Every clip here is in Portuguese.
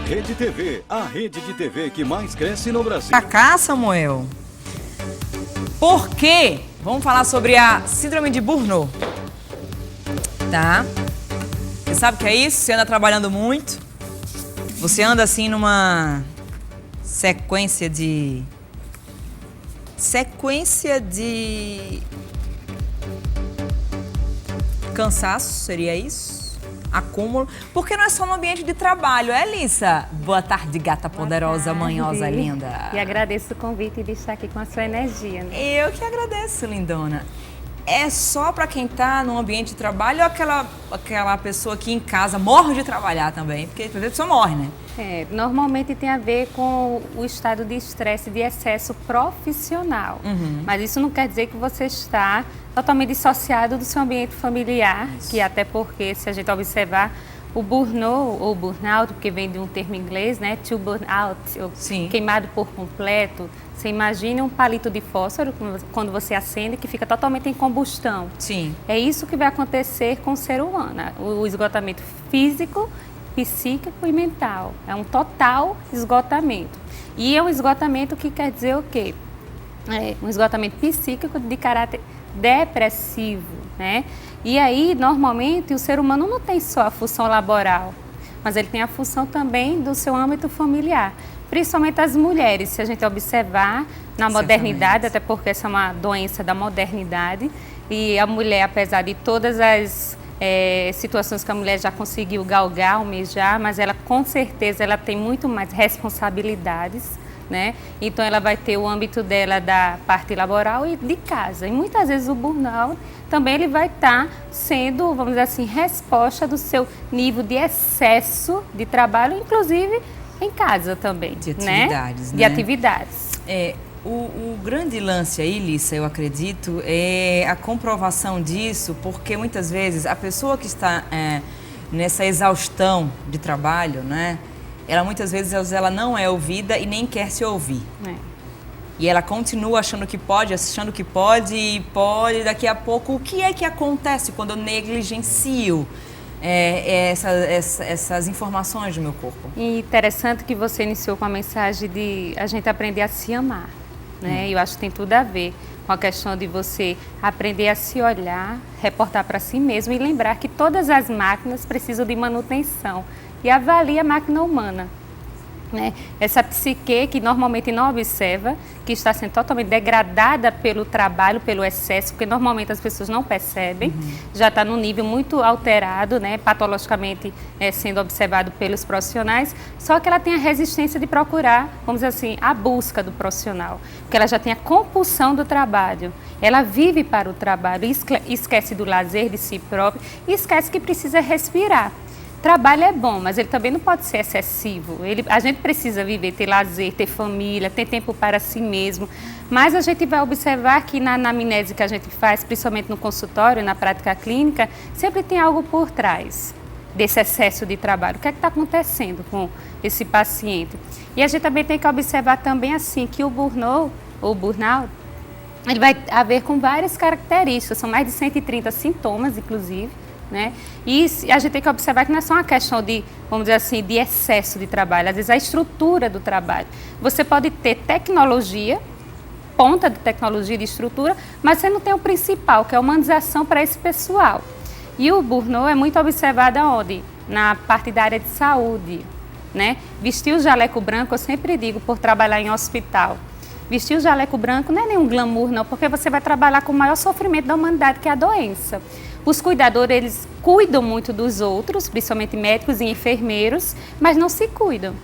Rede TV, a rede de TV que mais cresce no Brasil. Pra cá, Samuel. Por quê? Vamos falar sobre a síndrome de Burnout. Tá? Você sabe o que é isso? Você anda trabalhando muito. Você anda assim numa sequência de cansaço, seria isso? Acúmulo, porque não é só no ambiente de trabalho, é, Lissa? Boa tarde, gata poderosa, manhosa, linda. E agradeço o convite de estar aqui com a sua energia, né? Eu que agradeço, lindona. É só pra quem tá no ambiente de trabalho ou aquela pessoa que em casa morre de trabalhar também? Porque a pessoa morre, né? Normalmente tem a ver com o estado de estresse, de excesso profissional. Mas isso não quer dizer que você está totalmente dissociado do seu ambiente familiar, que até porque, se a gente observar, o burnout ou burnout, porque vem de um termo inglês, né? To burn out, queimado por completo. Você imagina um palito de fósforo, quando você acende, que fica totalmente em combustão. Sim. É isso que vai acontecer com o ser humano, o esgotamento físico, psíquico e mental. É um total esgotamento. E é um esgotamento que quer dizer o quê? É um esgotamento psíquico de caráter depressivo, né? E aí, normalmente, o ser humano não tem só a função laboral, mas ele tem a função também do seu âmbito familiar. Principalmente as mulheres, se a gente observar na modernidade, até porque essa é uma doença da modernidade, e a mulher, apesar de todas as situações que a mulher já conseguiu galgar, almejar, mas ela com certeza ela tem muito mais responsabilidades, né? Então ela vai ter o âmbito dela da parte laboral e de casa. E muitas vezes o burnout também ele vai estar sendo, vamos dizer assim, resposta do seu nível de excesso de trabalho, inclusive em casa também, de atividades, né? De atividades. O grande lance aí, Lissa, eu acredito, é a comprovação disso, porque muitas vezes a pessoa que está nessa exaustão de trabalho, né? Ela muitas vezes ela não é ouvida e nem quer se ouvir. E ela continua achando que pode e pode, daqui a pouco. O que é que acontece quando eu negligencio essas informações do meu corpo? E interessante que você iniciou com a mensagem de a gente aprender a se amar, né? Eu acho que tem tudo a ver com a questão de você aprender a se olhar, reportar para si mesmo e lembrar que todas as máquinas precisam de manutenção e avalie a máquina humana, né? Essa psique que normalmente não observa, que está sendo totalmente degradada pelo trabalho, pelo excesso, porque normalmente as pessoas não percebem, já está num nível muito alterado, né? Patologicamente sendo observado pelos profissionais, só que ela tem a resistência de procurar, vamos dizer assim, a busca do profissional, porque ela já tem a compulsão do trabalho, ela vive para o trabalho, esquece do lazer de si própria e esquece que precisa respirar. Trabalho é bom, mas ele também não pode ser excessivo. A gente precisa viver, ter lazer, ter família, ter tempo para si mesmo. Mas a gente vai observar que na anamnese que a gente faz, principalmente no consultório, na prática clínica, sempre tem algo por trás desse excesso de trabalho. O que é que está acontecendo com esse paciente? E a gente também tem que observar também assim que o burnout, ele vai haver com várias características, são mais de 130 sintomas, inclusive, né? E a gente tem que observar que não é só uma questão de, vamos dizer assim, de excesso de trabalho, às vezes a estrutura do trabalho. Você pode ter tecnologia, ponta de tecnologia de estrutura, mas você não tem o principal, que é a humanização para esse pessoal. E o burnout é muito observado aonde? Na parte da área de saúde, né? Vestir o jaleco branco, eu sempre digo, por trabalhar em hospital. Vestir o jaleco branco não é nenhum glamour, não, porque você vai trabalhar com o maior sofrimento da humanidade, que é a doença. Os cuidadores, eles cuidam muito dos outros, principalmente médicos e enfermeiros, mas não se cuidam.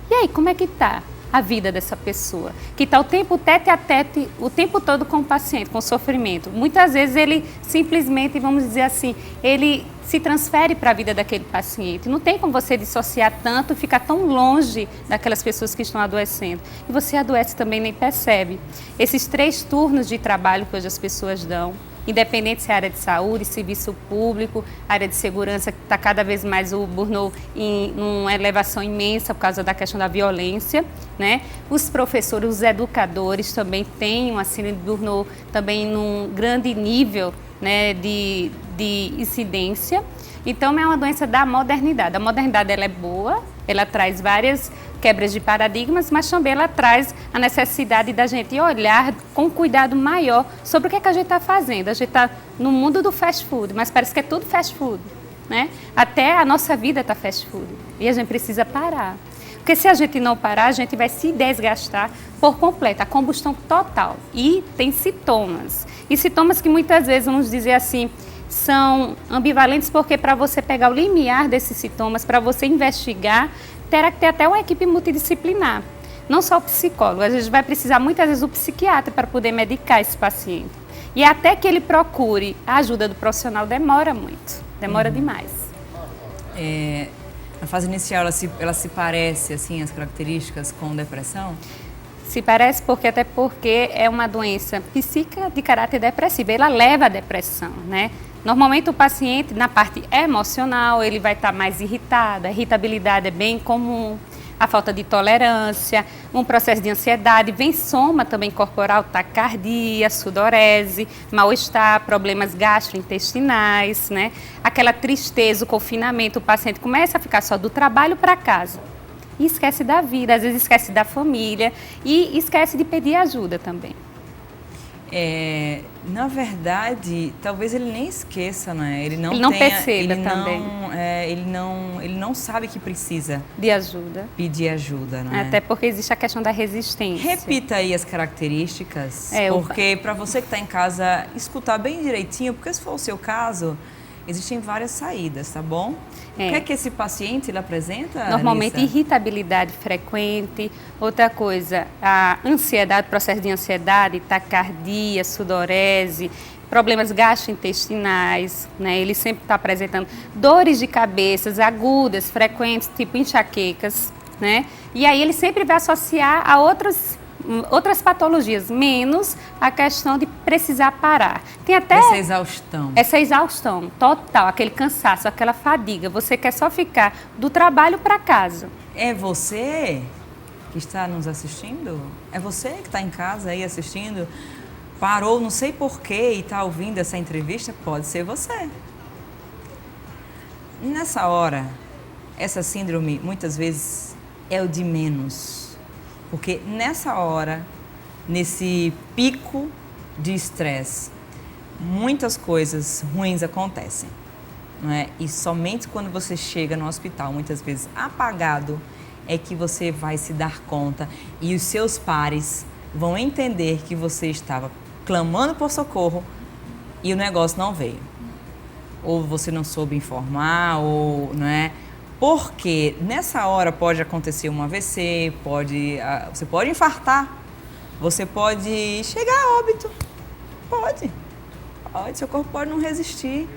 E aí, como é que está a vida dessa pessoa? Que está o tempo tete a tete, o tempo todo com o paciente, com o sofrimento. Muitas vezes ele simplesmente, vamos dizer assim, ele se transfere para a vida daquele paciente. Não tem como você dissociar tanto, ficar tão longe daquelas pessoas que estão adoecendo. E você adoece também nem percebe. Esses 3 turnos de trabalho que hoje as pessoas dão, independente se é área de saúde, serviço público, área de segurança, que está cada vez mais o burnout em uma elevação imensa por causa da questão da violência, né? Os professores, os educadores também têm uma síndrome de burnout também num grande nível, né, de incidência. Então, é uma doença da modernidade. A modernidade ela é boa, ela traz várias quebras de paradigmas, mas também ela traz a necessidade da gente olhar com cuidado maior sobre o que é que a gente está fazendo. A gente está no mundo do fast food, mas parece que é tudo fast food, né? Até a nossa vida está fast food e a gente precisa parar. Porque se a gente não parar, a gente vai se desgastar por completo, a combustão total. E tem sintomas. E sintomas que muitas vezes, vamos dizer assim, são ambivalentes, porque para você pegar o limiar desses sintomas, para você investigar, terá que ter até uma equipe multidisciplinar. Não só o psicólogo, a gente vai precisar muitas vezes do psiquiatra para poder medicar esse paciente. E até que ele procure a ajuda do profissional demora muito, demora demais. Na fase inicial, ela se parece, assim, as características com depressão? Se parece até porque é uma doença psíquica de caráter depressivo, ela leva à depressão, né? Normalmente o paciente, na parte emocional, ele vai estar mais irritado, a irritabilidade é bem comum, a falta de tolerância, um processo de ansiedade, vem soma também corporal, taquicardia, sudorese, mal-estar, problemas gastrointestinais, né? Aquela tristeza, o confinamento, o paciente começa a ficar só do trabalho para casa. E esquece da vida, às vezes esquece da família e esquece de pedir ajuda também. Na verdade, talvez ele nem esqueça, né? Ele não perceba também. Ele não sabe que precisa de ajuda. Pedir ajuda, né? Até porque existe a questão da resistência. Repita aí as características, porque para você que está em casa, escutar bem direitinho, porque se for o seu caso, existem várias saídas, tá bom? O que é que esse paciente ele apresenta, normalmente, Alissa? irritabilidade frequente. Outra coisa, a ansiedade, processo de ansiedade, taquicardia, sudorese, problemas gastrointestinais, né? Ele sempre está apresentando dores de cabeça agudas, frequentes, tipo enxaquecas, né? E aí ele sempre vai associar a outras patologias, menos a questão de precisar parar. Tem até essa exaustão total, aquele cansaço, aquela fadiga. Você quer só ficar do trabalho para casa. É você que está nos assistindo? É você que está em casa aí assistindo? Parou, não sei porquê, e está ouvindo essa entrevista? Pode ser você. Nessa hora, essa síndrome, muitas vezes, é o de menos. Porque nessa hora, nesse pico de estresse, muitas coisas ruins acontecem, não é? E somente quando você chega no hospital, muitas vezes apagado, é que você vai se dar conta e os seus pares vão entender que você estava clamando por socorro e o negócio não veio. Ou você não soube informar, ou, não é? Porque nessa hora pode acontecer um AVC, você pode infartar, você pode chegar a óbito, pode, seu corpo pode não resistir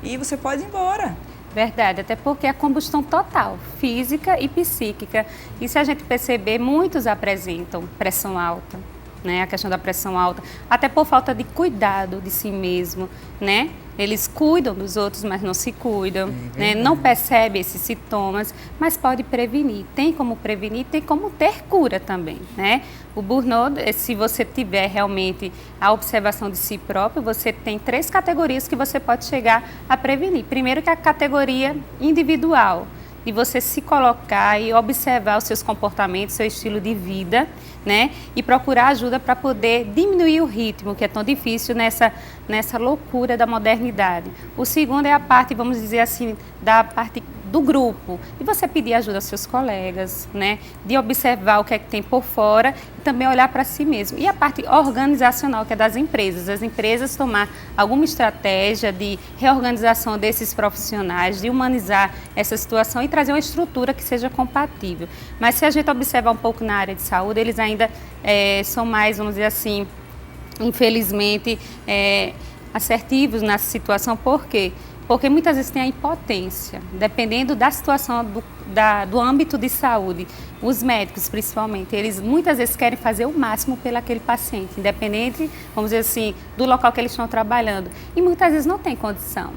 e você pode ir embora. Verdade, até porque é a combustão total, física e psíquica. E se a gente perceber, muitos apresentam pressão alta, né? A questão da pressão alta, até por falta de cuidado de si mesmo, né? Eles cuidam dos outros, mas não se cuidam, né? Não percebem esses sintomas, mas pode prevenir. Tem como prevenir, tem como ter cura também, né? O burnout, se você tiver realmente a observação de si próprio, você tem 3 categorias que você pode chegar a prevenir. Primeiro que é a categoria individual, de você se colocar e observar os seus comportamentos, seu estilo de vida, né? E procurar ajuda para poder diminuir o ritmo, que é tão difícil nessa loucura da modernidade. O segundo é a parte, vamos dizer assim, da parte do grupo. E você pedir ajuda aos seus colegas, né? De observar o que é que tem por fora e também olhar para si mesmo. E a parte organizacional, que é das empresas. As empresas tomar alguma estratégia de reorganização desses profissionais, de humanizar essa situação e trazer uma estrutura que seja compatível. Mas se a gente observar um pouco na área de saúde, eles ainda são mais, vamos dizer assim, infelizmente, assertivos nessa situação. Por quê? Porque muitas vezes tem a impotência, dependendo da situação do âmbito de saúde. Os médicos, principalmente, eles muitas vezes querem fazer o máximo pelo aquele paciente, independente, vamos dizer assim, do local que eles estão trabalhando. E muitas vezes não tem condição.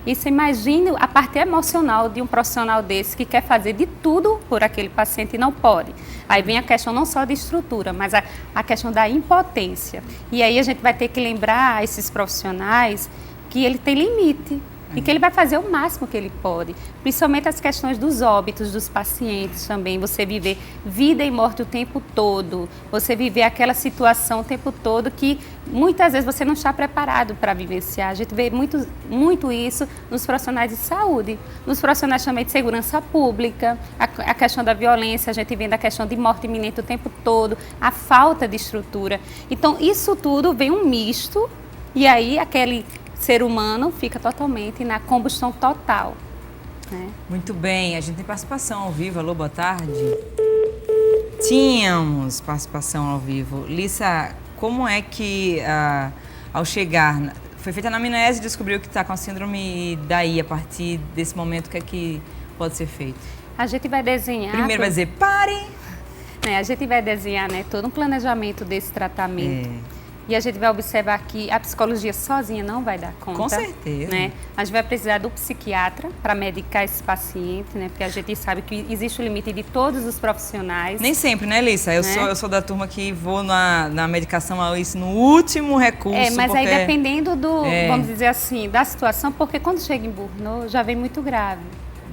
E você imagina a parte emocional de um profissional desse que quer fazer de tudo por aquele paciente e não pode. Aí vem a questão não só de estrutura, mas a questão da impotência. E aí a gente vai ter que lembrar a esses profissionais que ele tem limite, E que ele vai fazer o máximo que ele pode. Principalmente as questões dos óbitos dos pacientes também. Você viver vida e morte o tempo todo. Você viver aquela situação o tempo todo que muitas vezes você não está preparado para vivenciar. A gente vê muito isso nos profissionais de saúde. Nos profissionais também de segurança pública. A questão da violência, a gente vê a questão de morte iminente o tempo todo. A falta de estrutura. Então, isso tudo vem um misto. E aí, aquele ser humano fica totalmente na combustão total. Né? Muito bem, a gente tem participação ao vivo. Alô, boa tarde. Tínhamos participação ao vivo. Lissa, como é que ao chegar, foi feita a anamnese e descobriu que está com a síndrome e daí, a partir desse momento, o que é que pode ser feito? A gente vai desenhar... Primeiro vai dizer, pare! A gente vai desenhar, né, todo um planejamento desse tratamento. E a gente vai observar que a psicologia sozinha não vai dar conta. Com certeza. Né? A gente vai precisar do psiquiatra para medicar esse paciente, né? Porque a gente sabe que existe o limite de todos os profissionais. Nem sempre, né, Lissa? Eu sou da turma que vou na medicação a isso no último recurso. Mas aí dependendo do, vamos dizer assim, da situação, porque quando chega em burnout já vem muito grave.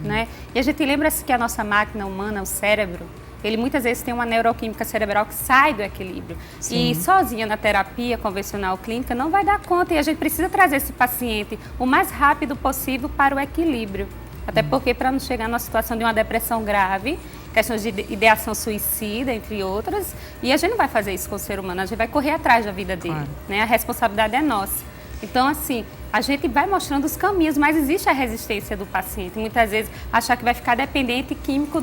Né? E a gente lembra-se que a nossa máquina humana, o cérebro, ele muitas vezes tem uma neuroquímica cerebral que sai do equilíbrio. Sim. E sozinha na terapia convencional clínica não vai dar conta. E a gente precisa trazer esse paciente o mais rápido possível para o equilíbrio. Até porque para não chegar numa situação de uma depressão grave, questões de ideação suicida, entre outras. E a gente não vai fazer isso com o ser humano, a gente vai correr atrás da vida dele. Claro. Né? A responsabilidade é nossa. Então, assim, a gente vai mostrando os caminhos, mas existe a resistência do paciente. Muitas vezes, achar que vai ficar dependente químico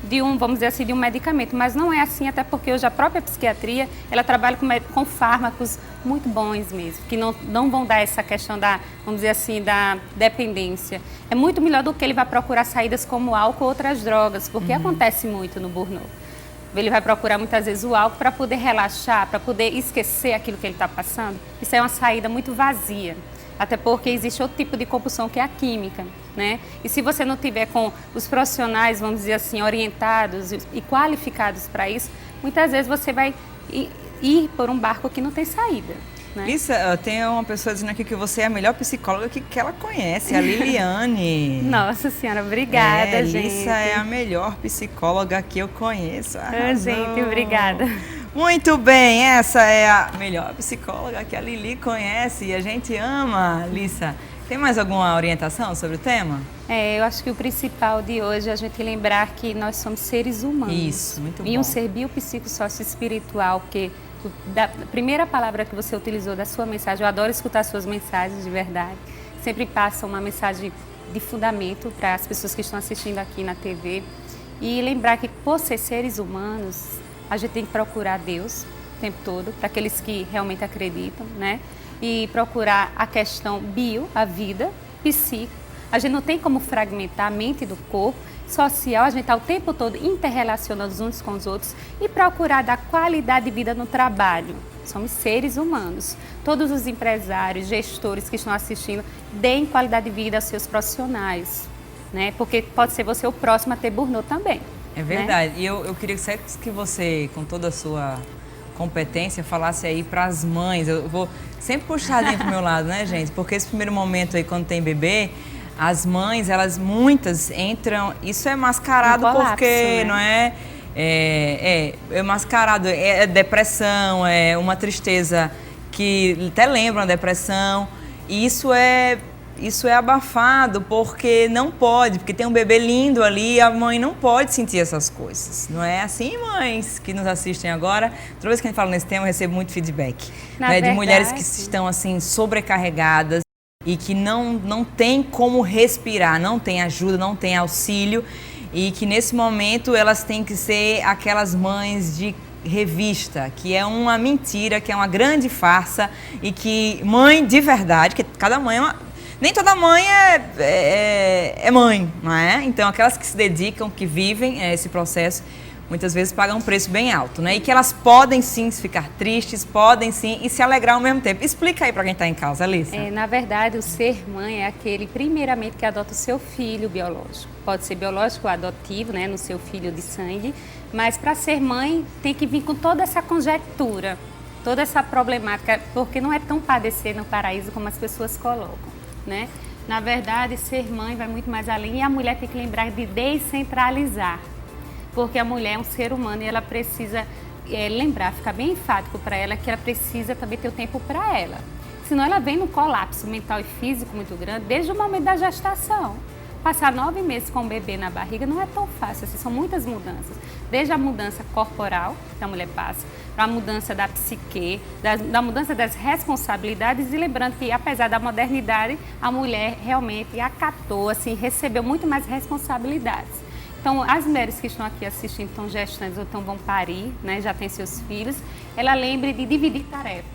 de um, vamos dizer assim, de um medicamento. Mas não é assim, até porque hoje a própria psiquiatria, ela trabalha com fármacos muito bons mesmo, que não vão dar essa questão da, vamos dizer assim, da dependência. É muito melhor do que ele vai procurar saídas como álcool ou outras drogas, porque acontece muito no burnout. Ele vai procurar muitas vezes o álcool para poder relaxar, para poder esquecer aquilo que ele está passando. Isso é uma saída muito vazia, até porque existe outro tipo de compulsão que é a química, né? E se você não tiver com os profissionais, vamos dizer assim, orientados e qualificados para isso, muitas vezes você vai ir por um barco que não tem saída. Né? Lissa, tem uma pessoa dizendo aqui que você é a melhor psicóloga que ela conhece, a Liliane. Nossa Senhora, obrigada, gente. Lissa é a melhor psicóloga que eu conheço. Gente, obrigada. Muito bem, essa é a melhor psicóloga que a Lili conhece e a gente ama. Lissa, tem mais alguma orientação sobre o tema? Eu acho que o principal de hoje é a gente lembrar que nós somos seres humanos. Isso, muito bom. E um ser biopsicossócio-espiritual, porque da primeira palavra que você utilizou da sua mensagem, eu adoro escutar suas mensagens de verdade, sempre passa uma mensagem de fundamento para as pessoas que estão assistindo aqui na TV e lembrar que por ser seres humanos, a gente tem que procurar Deus o tempo todo, para aqueles que realmente acreditam, né? E procurar a questão bio, a vida, psíquico. A gente não tem como fragmentar a mente do corpo, social, a gente está o tempo todo interrelacionando uns com os outros e procurar dar qualidade de vida no trabalho. Somos seres humanos. Todos os empresários, gestores que estão assistindo, deem qualidade de vida aos seus profissionais, né? Porque pode ser você o próximo a ter burnout também. É verdade. Né? E eu queria que você, com toda a sua competência, falasse aí para as mães. Eu vou sempre puxar ali pro meu lado, né, gente? Porque esse primeiro momento aí, quando tem bebê, as mães, muitas entram, isso é mascarado colapso, porque, né? Não é? É mascarado, é depressão, é uma tristeza que até lembra uma depressão, e isso é abafado porque não pode, porque tem um bebê lindo ali, a mãe não pode sentir essas coisas. Não é assim, mães que nos assistem agora? Toda vez que a gente fala nesse tema, eu recebo muito feedback, né, de mulheres que estão assim sobrecarregadas, e que não tem como respirar, não tem ajuda, não tem auxílio, e que nesse momento elas têm que ser aquelas mães de revista, que é uma mentira, que é uma grande farsa, e que mãe de verdade, que cada mãe nem toda mãe é mãe, não é? Então aquelas que se dedicam, que vivem esse processo, muitas vezes pagam um preço bem alto, né? E que elas podem sim ficar tristes, podem sim e se alegrar ao mesmo tempo. Explica aí para quem está em casa, Alissa. Na verdade, o ser mãe é aquele, primeiramente, que adota o seu filho biológico. Pode ser biológico ou adotivo, né? No seu filho de sangue. Mas para ser mãe, tem que vir com toda essa conjectura, toda essa problemática, porque não é tão padecer no paraíso como as pessoas colocam, né? Na verdade, ser mãe vai muito mais além e a mulher tem que lembrar de descentralizar. Porque a mulher é um ser humano e ela precisa lembrar, ficar bem enfático para ela que ela precisa também ter o tempo para ela. Senão ela vem num colapso mental e físico muito grande desde o momento da gestação. Passar 9 meses com o bebê na barriga não é tão fácil, assim, são muitas mudanças. Desde a mudança corporal que a mulher passa, para a mudança da psique, da mudança das responsabilidades e lembrando que apesar da modernidade, a mulher realmente acatou, assim, recebeu muito mais responsabilidades. Então, as mulheres que estão aqui assistindo, estão gestantes ou vão parir, né, já têm seus filhos, ela lembre de dividir tarefas.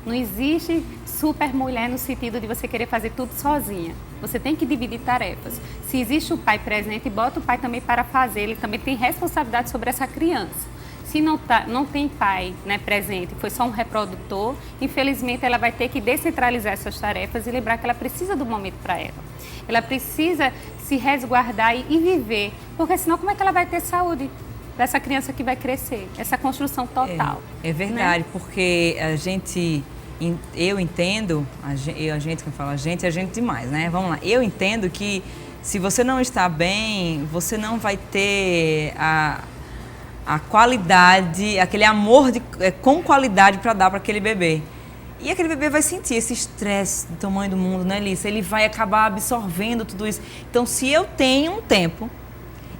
Não existe super mulher no sentido de você querer fazer tudo sozinha. Você tem que dividir tarefas. Se existe o pai presente, bota o pai também para fazer. Ele também tem responsabilidade sobre essa criança. Se não tem pai, né, presente, foi só um reprodutor, infelizmente ela vai ter que descentralizar essas tarefas e lembrar que ela precisa do momento para ela. Ela precisa se resguardar e viver, porque senão como é que ela vai ter saúde dessa criança que vai crescer? Essa construção total. É verdade, né? Porque eu entendo, a gente que fala a gente é gente demais, né? Vamos lá, eu entendo que se você não está bem, você não vai ter a qualidade, aquele amor com qualidade para dar para aquele bebê. E aquele bebê vai sentir esse estresse do tamanho do mundo, né, Lícia? Ele vai acabar absorvendo tudo isso. Então, se eu tenho um tempo,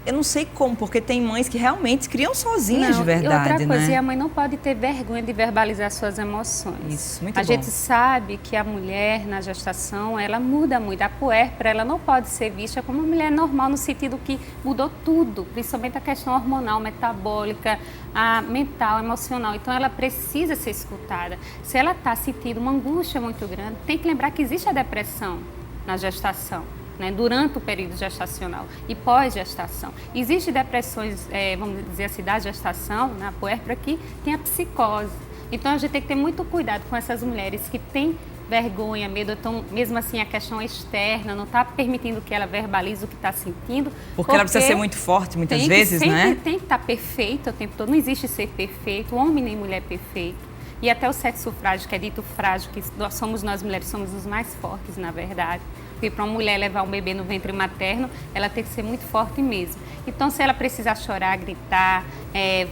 eu não sei como, porque tem mães que realmente criam sozinhas de verdade, e outra coisa, né? E a mãe não pode ter vergonha de verbalizar suas emoções. Isso, muito bom. A gente sabe que a mulher na gestação, ela muda muito. A puérpera, ela não pode ser vista como uma mulher normal no sentido que mudou tudo, principalmente a questão hormonal, metabólica, a mental, emocional. Então, ela precisa ser escutada. Se ela está sentindo uma angústia muito grande, tem que lembrar que existe a depressão na gestação. Né, durante o período gestacional e pós-gestação. Existem depressões, vamos dizer assim, da gestação, na puérpera, que tem a psicose. Então, a gente tem que ter muito cuidado com essas mulheres que têm vergonha, medo, então, mesmo assim, a questão externa não está permitindo que ela verbalize o que está sentindo. Porque ela precisa ser muito forte, muitas vezes, né? Tem que estar perfeita o tempo todo, não existe ser perfeito, homem nem mulher perfeito. E até o sexo frágil, que é dito frágil, que nós mulheres somos os mais fortes, na verdade. Porque para uma mulher levar um bebê no ventre materno, ela tem que ser muito forte mesmo. Então, se ela precisar chorar, gritar,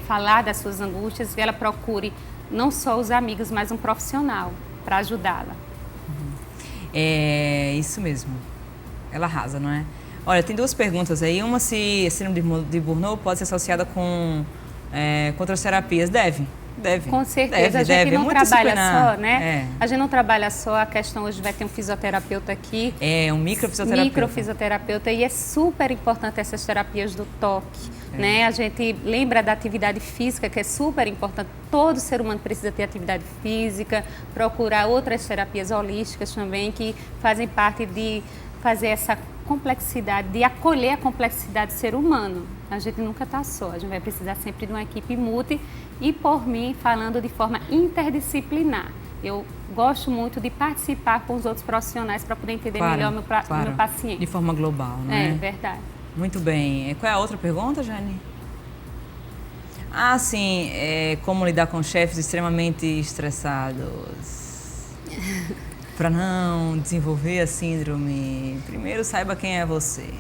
falar das suas angústias, ela procure não só os amigos, mas um profissional para ajudá-la. É isso mesmo. Ela arrasa, não é? Olha, tem 2 perguntas aí. Uma, se a síndrome de Burnout pode ser associada com outras terapias. Deve. Com certeza, a gente não trabalha só, né? É. A gente não trabalha só, a questão hoje vai ter um fisioterapeuta aqui. Um microfisioterapeuta. Microfisioterapeuta, e é super importante essas terapias do toque, né? A gente lembra da atividade física, que é super importante. Todo ser humano precisa ter atividade física, procurar outras terapias holísticas também, que fazem parte de fazer essa complexidade, de acolher a complexidade do ser humano. A gente nunca está só, a gente vai precisar sempre de uma equipe multi e, por mim, falando de forma interdisciplinar. Eu gosto muito de participar com os outros profissionais para poder entender melhor o meu paciente. De forma global, né? É verdade. Muito bem. Qual é a outra pergunta, Jane? Sim, como lidar com chefes extremamente estressados. Para não desenvolver a síndrome, primeiro saiba quem é você.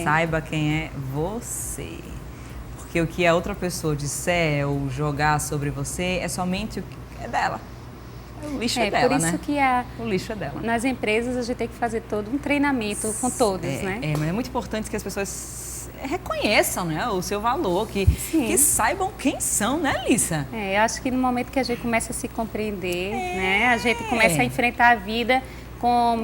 Saiba quem é você. Porque o que a outra pessoa disser ou jogar sobre você é somente o que é dela. O lixo é dela, né? Por isso que o lixo é dela. Nas empresas a gente tem que fazer todo um treinamento com todos, né? Mas é muito importante que as pessoas reconheçam, né, o seu valor, que saibam quem são, né, Lícia? Eu acho que no momento que a gente começa a se compreender, né, a gente começa a enfrentar a vida com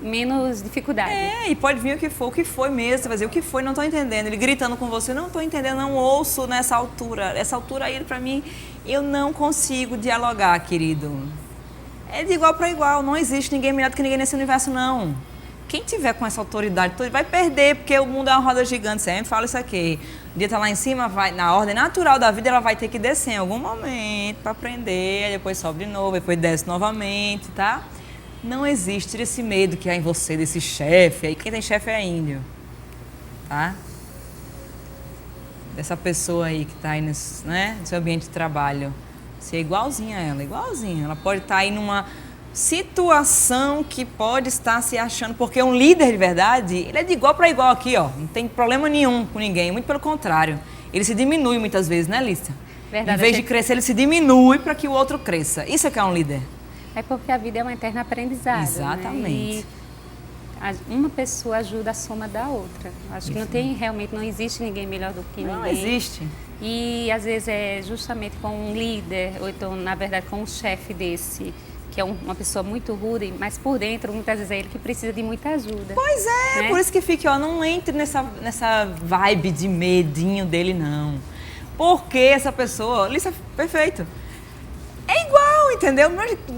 menos dificuldade. E pode vir o que foi mesmo, você vai dizer, o que foi, não estou entendendo. Ele gritando com você, não estou entendendo, não ouço nessa altura. Essa altura aí, para mim, eu não consigo dialogar, querido. É de igual para igual, não existe ninguém melhor do que ninguém nesse universo, não. Quem tiver com essa autoridade toda vai perder, porque o mundo é uma roda gigante, sempre falo isso aqui. O dia tá lá em cima, na ordem natural da vida, ela vai ter que descer em algum momento para aprender, aí depois sobe de novo, depois desce novamente, tá? Não existe esse medo que há em você, desse chefe aí. Quem tem chefe é índio, tá? Dessa pessoa aí que tá aí no seu ambiente de trabalho. Você é igualzinha a ela, igualzinha. Ela pode estar aí situação que pode estar se achando, porque um líder de verdade, ele é de igual para igual aqui, ó, não tem problema nenhum com ninguém, muito pelo contrário. Ele se diminui muitas vezes, né, Lícia? Verdade, em vez de crescer, ele se diminui para que o outro cresça. Isso é que é um líder. É porque a vida é uma eterna aprendizagem. Exatamente. Né? Uma pessoa ajuda a soma da outra. Acho que não existe ninguém melhor do que ninguém. Não existe. E às vezes é justamente com um líder, ou então, na verdade, com um chefe desse, que é uma pessoa muito rude, mas por dentro, muitas vezes, é ele que precisa de muita ajuda. Pois é, né? Por isso que fica, ó, não entre nessa vibe de medinho dele, não. Porque essa pessoa, Lícia, perfeito. É igual, entendeu?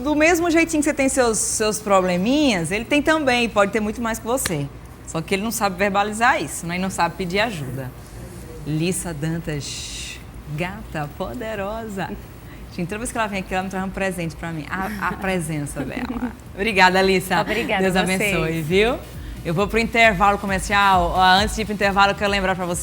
Do mesmo jeitinho que você tem seus probleminhas, ele tem também, pode ter muito mais que você. Só que ele não sabe verbalizar isso, né? E não sabe pedir ajuda. Lícia Dantas, gata poderosa. Gente, toda vez que ela vem aqui, ela me traz um presente pra mim. A presença dela. Obrigada, Lícia. Obrigada Deus a vocês. abençoe, viu? Eu vou pro intervalo comercial. Antes de ir pro intervalo, eu quero lembrar pra você